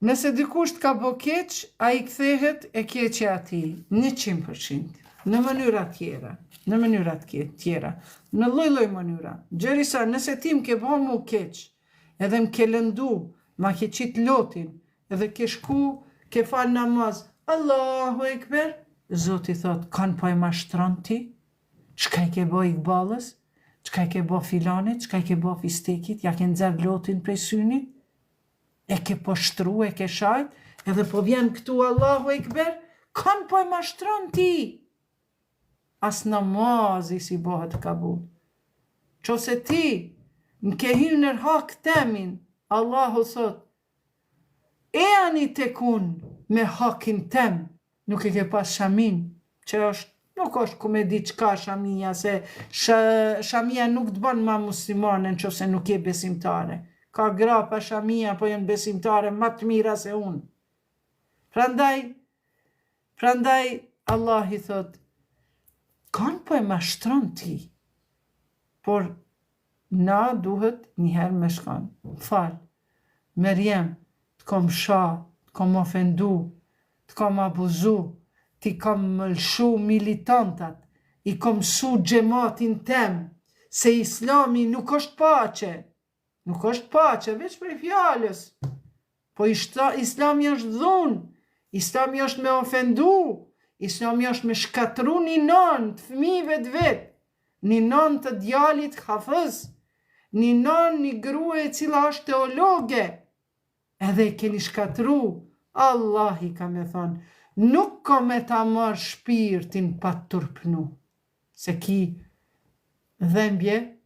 Nëse dikush të ka bo keq, a I kthehet e keqja ati, 100%, në mënyra tjera, në lloj mënyra. Gjerisa nëse ti më ke bo mu keq, edhe më ke lëndu, ma ke qit lotin, edhe ke shku, ke fal namaz, Allahu Ekber, Zoti thot, kanë po e mashtron ti? Çka I ke bo Iqbalës? Çka I ke bo filanit? Çka I ke bo fistekit? Ja ke nxerr lotin prej synit? E ke poshtru, e ke shajt, edhe po vjen këtu Allahu Ekber, kanë po e mashtron ti. As namazi si bëhet kabul. Qose ti, në ke hynër hak temin, Allahu thot, e ani të kun me hakin tem, nuk e ke pas shamin, që nuk është ku me di qka shamia, se shamia nuk të ban ma muslimane në qose nuk je besimtare. Ka gra pa shamia, po jenë besimtare ma të mira se unë. Prandaj, Allah I thot, kanë po e mashtron ti, por na duhet njëherë me shkan. Fal, Merjem, të kom sha, të kom ofendu, të kom abuzu, ti kom mëlshu militantat, I kom su gjematin tem, se Islami nuk është pace. Nuk është pace, veç prej fjallës. Po Islami është dhun, Islami është me ofendu, Islami është me shkatru një nën të fëmijëve të vetë, një nën të djalit hafëz, një nën një grua e cila është teologe, edhe keni shkatru, Allah I ka me thonë, nuk ka me ta marrë shpirtin pa të turpnu, se ki dhembje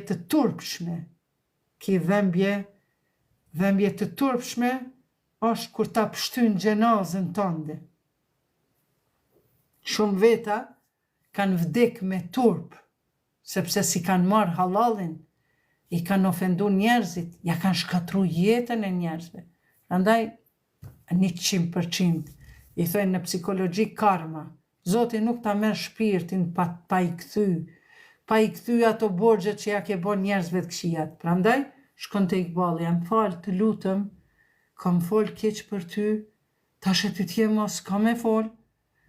të turpshme, dhembje të turpshme është kur ta pështyn gjenazën tënde. Shumë veta kanë vdek me turp, sepse si kanë marrë halalin, I kanë ofendu njerëzit, ja kanë shkatru jetën e njerëzve. Andaj, 100%, I thojnë në psikologji karma, Zoti nuk ta merr shpirtin pa I kthy ato borxhet që ja ke bon njerëzve të këqijat. Prandaj, shkon te Iqballi, jam fal, të lutem, kam fol keq për ty, tash e ty t'je mos kam me fol.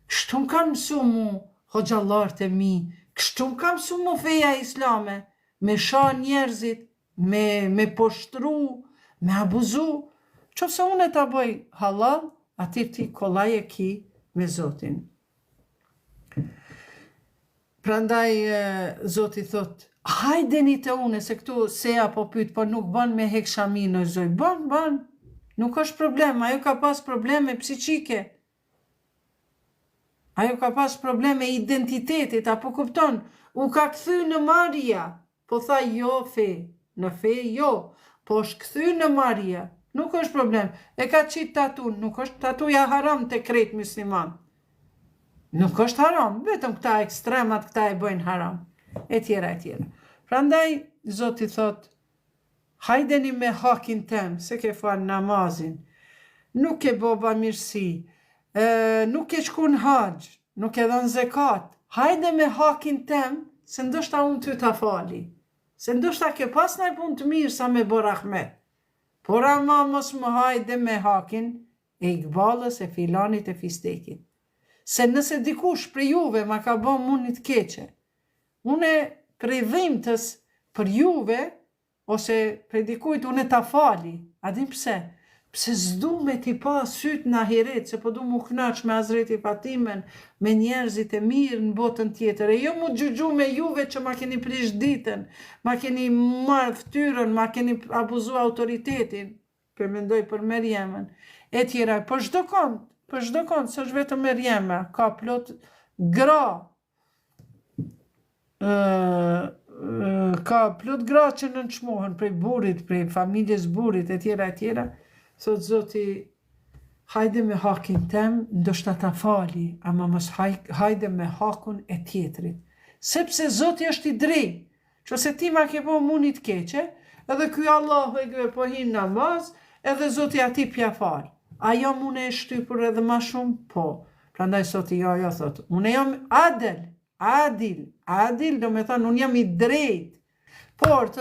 Kështu më kanë mësu mu, hoxhallarët e mi, kështu më kanë mësu mu feja islame, me sha njerëzit, me poshtru, me abuzu. Qofse unë ta bëj halal, aty ti kollaj e ki me Zotin. Prandaj Zoti thot, hajdeni te une, se këtu seja po pyet, po nuk ban me hek shamin o zoj. Ban, nuk është problem, ajo ka pas probleme psiqike. Ajo ka pas probleme identitetit, apo kupton, u ka kthy në marja, po tha jo fe, në fe jo, po është kthy në marja, nuk është problem. E ka qit tatun, nuk është tatuja haram të krejt musliman. Nuk është haram, vetëm këta ekstremat, këta e bëjnë haram, e tjera. Prandaj, Zoti thot, hajdeni me hakin tem, se ke fal namazin, nuk ke boba mirësi, nuk ke shku në haxh, nuk ke dhënë zekat, hajde me hakin tem, se ndoshta unë ty ta fali, se ndoshta ke pas ndaj punë të mirë sa me bo rahmet, por ama mos më hajde me hakin e Iqbalës, e filanit, e fistekit. Se nëse dikush për juve ma ka bo munit keqe, une prej dhimtës për juve, ose prej dikujt une ta fali, a din pse? Pse s'du me t'i pa syt në ahiret, se po du mu knaq me Hazreti Fatimen, me njerëzit e mirë në botën tjetër, e jo mu gjugju me juve që ma keni prish ditën, ma keni marrë ftyrën, ma keni abuzu autoritetin, për mendoj për Merjemen, e tjera, për çdo kënd, së është vetëm Merjema, ka plot gra, ka plot gra që nënçmohen prej burit, prej familjes burit, e tjera, thot Zoti, hajde me hakin tem, ndoshta ta fali, ama mos hajde me hakun e tjetrit. Sepse Zoti është I drejt, qose ti ma ke po munit keqe, edhe ky Allahu e po hin namaz, edhe Zoti ati pja fal. Ajo mune e shtypur edhe ma shumë? Po. Prandaj Zoti jo thot, unë jam adil, do me thonë, unë jam I drejt, por